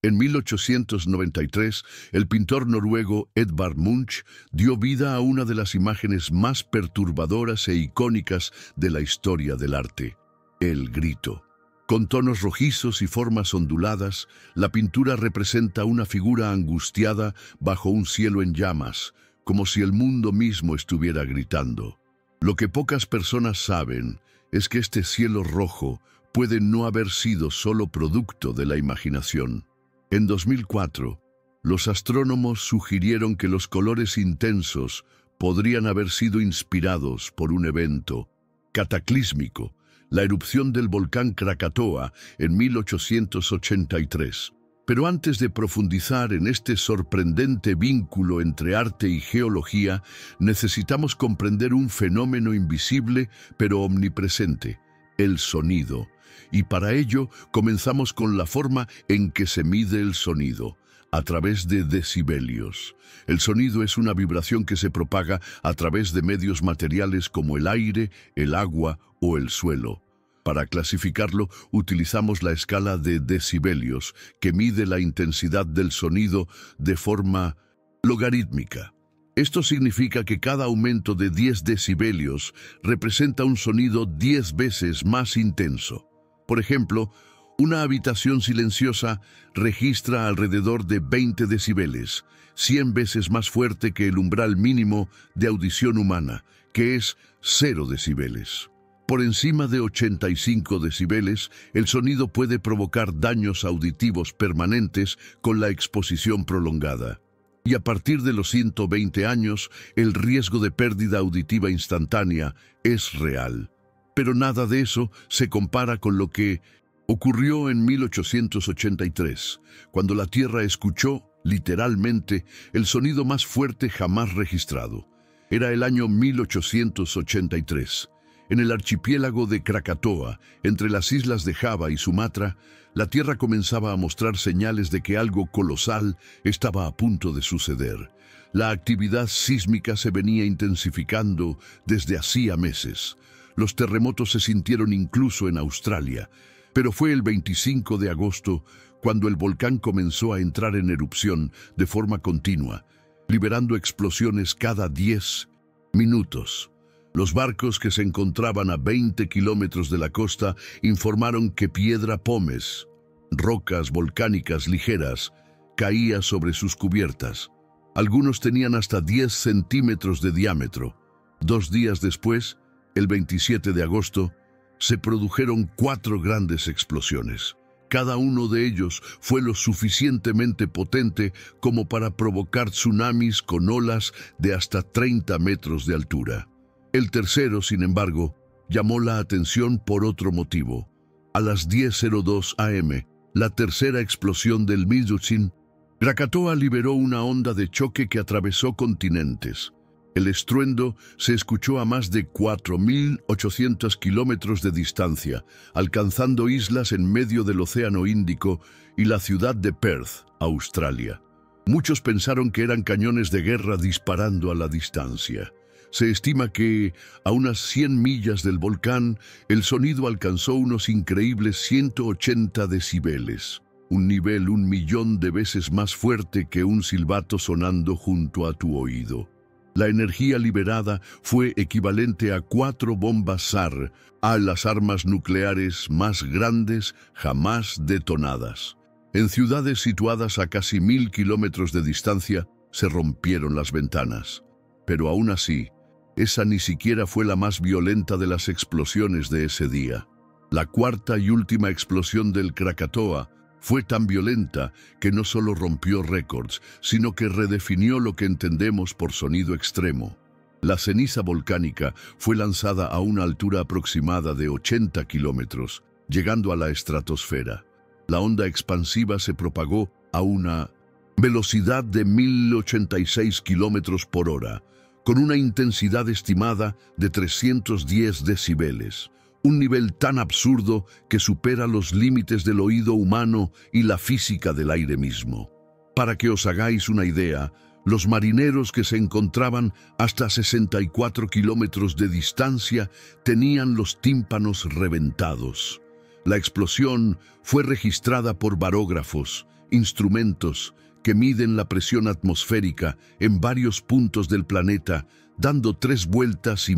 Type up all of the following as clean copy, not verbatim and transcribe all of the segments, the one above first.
En 1893, el pintor noruego Edvard Munch dio vida a una de las imágenes más perturbadoras e icónicas de la historia del arte: el grito. Con tonos rojizos y formas onduladas, la pintura representa una figura angustiada bajo un cielo en llamas, como si el mundo mismo estuviera gritando. Lo que pocas personas saben es que este cielo rojo puede no haber sido solo producto de la imaginación. En 2004, los astrónomos sugirieron que los colores intensos podrían haber sido inspirados por un evento cataclísmico: la erupción del volcán Krakatoa en 1883. Pero antes de profundizar en este sorprendente vínculo entre arte y geología, necesitamos comprender un fenómeno invisible pero omnipresente: el sonido. Y para ello comenzamos con la forma en que se mide el sonido, a través de decibelios. El sonido es una vibración que se propaga a través de medios materiales como el aire, el agua o el suelo. Para clasificarlo, utilizamos la escala de decibelios, que mide la intensidad del sonido de forma logarítmica. Esto significa que cada aumento de 10 decibelios representa un sonido 10 veces más intenso. Por ejemplo, una habitación silenciosa registra alrededor de 20 decibeles, 100 veces más fuerte que el umbral mínimo de audición humana, que es 0 decibeles. Por encima de 85 decibeles, el sonido puede provocar daños auditivos permanentes con la exposición prolongada. Y a partir de los 120 años, el riesgo de pérdida auditiva instantánea es real. Pero nada de eso se compara con lo que ocurrió en 1883, cuando la Tierra escuchó, literalmente, el sonido más fuerte jamás registrado. Era el año 1883. En el archipiélago de Krakatoa, entre las islas de Java y Sumatra, la Tierra comenzaba a mostrar señales de que algo colosal estaba a punto de suceder. La actividad sísmica se venía intensificando desde hacía meses. Los terremotos se sintieron incluso en Australia, pero fue el 25 de agosto cuando el volcán comenzó a entrar en erupción de forma continua, liberando explosiones cada 10 minutos. Los barcos que se encontraban a 20 kilómetros de la costa informaron que piedra pómez, rocas volcánicas ligeras, caía sobre sus cubiertas. Algunos tenían hasta 10 centímetros de diámetro. 2 días después, el 27 de agosto, se produjeron 4 grandes explosiones. Cada uno de ellos fue lo suficientemente potente como para provocar tsunamis con olas de hasta 30 metros de altura. El tercero, sin embargo, llamó la atención por otro motivo. A las 10:02 am, la tercera explosión del Midutsin, Krakatoa liberó una onda de choque que atravesó continentes. El estruendo se escuchó a más de 4.800 kilómetros de distancia, alcanzando islas en medio del Océano Índico y la ciudad de Perth, Australia. Muchos pensaron que eran cañones de guerra disparando a la distancia. Se estima que, a unas 100 millas del volcán, el sonido alcanzó unos increíbles 180 decibeles, un nivel 1.000.000 de veces más fuerte que un silbato sonando junto a tu oído. La energía liberada fue equivalente a 4 bombas SAR, a las armas nucleares más grandes jamás detonadas. En ciudades situadas a casi 1.000 kilómetros de distancia, se rompieron las ventanas. Pero aún así, esa ni siquiera fue la más violenta de las explosiones de ese día. La cuarta y última explosión del Krakatoa fue tan violenta que no solo rompió récords, sino que redefinió lo que entendemos por sonido extremo. La ceniza volcánica fue lanzada a una altura aproximada de 80 kilómetros, llegando a la estratosfera. La onda expansiva se propagó a una velocidad de 1.086 kilómetros por hora, con una intensidad estimada de 310 decibeles. Un nivel tan absurdo que supera los límites del oído humano y la física del aire mismo. Para que os hagáis una idea, los marineros que se encontraban hasta 64 kilómetros de distancia tenían los tímpanos reventados. La explosión fue registrada por barógrafos, instrumentos que miden la presión atmosférica en varios puntos del planeta, dando 3,5 vueltas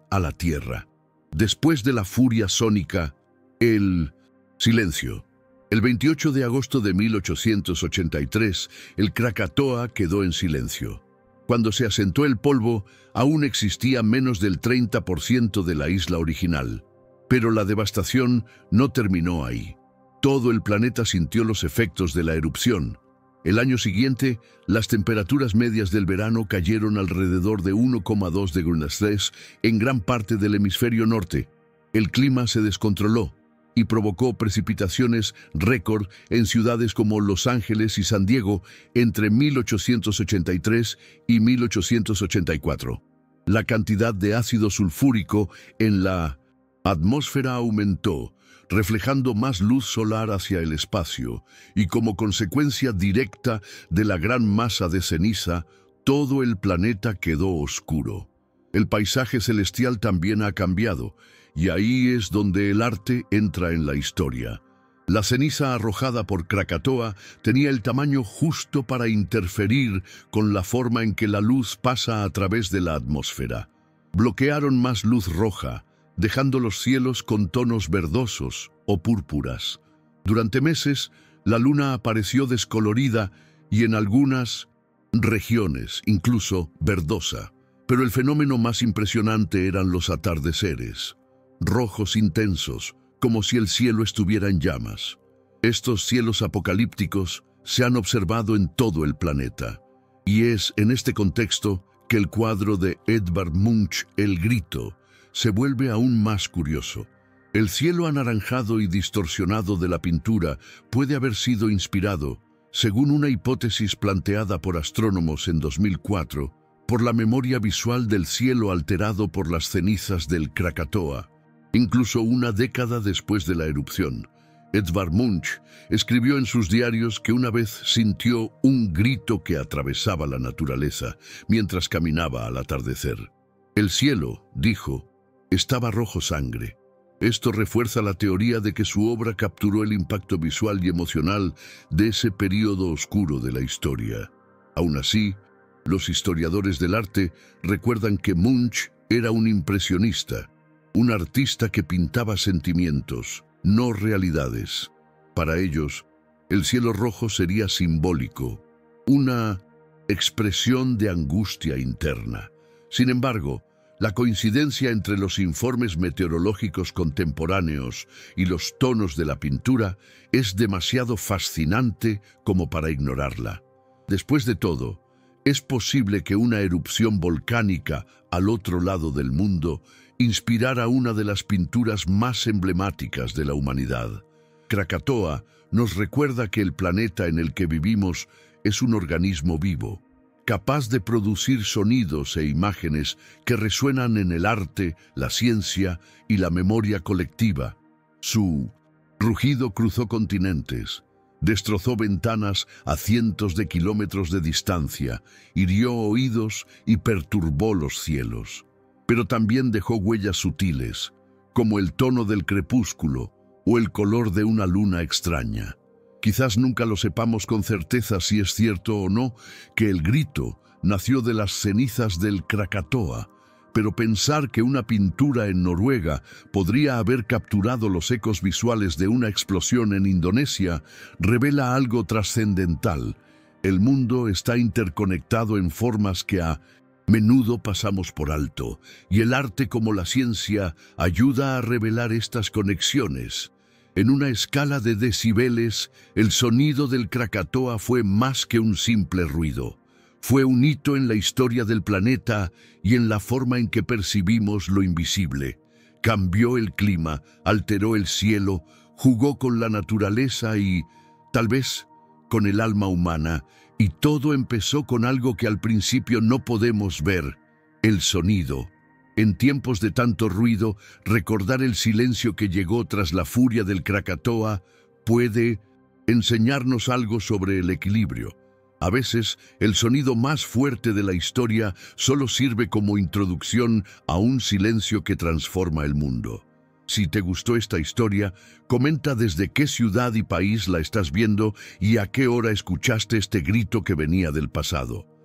a la Tierra. Después de la furia sónica, el silencio. El 28 de agosto de 1883, el Krakatoa quedó en silencio. Cuando se asentó el polvo, aún existía menos del 30% de la isla original. Pero la devastación no terminó ahí. Todo el planeta sintió los efectos de la erupción. El año siguiente, las temperaturas medias del verano cayeron alrededor de 1,2 degrees Celsius en gran parte del hemisferio norte. El clima se descontroló y provocó precipitaciones récord en ciudades como Los Ángeles y San Diego entre 1883 y 1884. La cantidad de ácido sulfúrico en la atmósfera aumentó, reflejando más luz solar hacia el espacio, y como consecuencia directa de la gran masa de ceniza, todo el planeta quedó oscuro. El paisaje celestial también ha cambiado, y ahí es donde el arte entra en la historia. La ceniza arrojada por Krakatoa tenía el tamaño justo para interferir con la forma en que la luz pasa a través de la atmósfera. Bloquearon más luz roja, dejando los cielos con tonos verdosos o púrpuras. Durante meses, la luna apareció descolorida y en algunas regiones, incluso verdosa. Pero el fenómeno más impresionante eran los atardeceres, rojos intensos, como si el cielo estuviera en llamas. Estos cielos apocalípticos se han observado en todo el planeta, y es en este contexto que el cuadro de Edvard Munch, El Grito, se vuelve aún más curioso. El cielo anaranjado y distorsionado de la pintura puede haber sido inspirado, según una hipótesis planteada por astrónomos en 2004, por la memoria visual del cielo alterado por las cenizas del Krakatoa. Incluso una década después de la erupción, Edvard Munch escribió en sus diarios que una vez sintió un grito que atravesaba la naturaleza mientras caminaba al atardecer. El cielo, dijo, estaba rojo sangre. Esto refuerza la teoría de que su obra capturó el impacto visual y emocional de ese periodo oscuro de la historia. Aún así, los historiadores del arte recuerdan que Munch era un impresionista, un artista que pintaba sentimientos, no realidades. Para ellos, el cielo rojo sería simbólico, una expresión de angustia interna. Sin embargo, la coincidencia entre los informes meteorológicos contemporáneos y los tonos de la pintura es demasiado fascinante como para ignorarla. Después de todo, es posible que una erupción volcánica al otro lado del mundo inspirara una de las pinturas más emblemáticas de la humanidad. Krakatoa nos recuerda que el planeta en el que vivimos es un organismo vivo, capaz de producir sonidos e imágenes que resuenan en el arte, la ciencia y la memoria colectiva. Su rugido cruzó continentes, destrozó ventanas a cientos de kilómetros de distancia, hirió oídos y perturbó los cielos. Pero también dejó huellas sutiles, como el tono del crepúsculo o el color de una luna extraña. Quizás nunca lo sepamos con certeza si es cierto o no que el grito nació de las cenizas del Krakatoa, pero pensar que una pintura en Noruega podría haber capturado los ecos visuales de una explosión en Indonesia revela algo trascendental. El mundo está interconectado en formas que a menudo pasamos por alto, y el arte como la ciencia ayuda a revelar estas conexiones. En una escala de decibeles, el sonido del Krakatoa fue más que un simple ruido. Fue un hito en la historia del planeta y en la forma en que percibimos lo invisible. Cambió el clima, alteró el cielo, jugó con la naturaleza y, tal vez, con el alma humana, y todo empezó con algo que al principio no podemos ver: el sonido. En tiempos de tanto ruido, recordar el silencio que llegó tras la furia del Krakatoa puede enseñarnos algo sobre el equilibrio. A veces, el sonido más fuerte de la historia solo sirve como introducción a un silencio que transforma el mundo. Si te gustó esta historia, comenta desde qué ciudad y país la estás viendo y a qué hora escuchaste este grito que venía del pasado.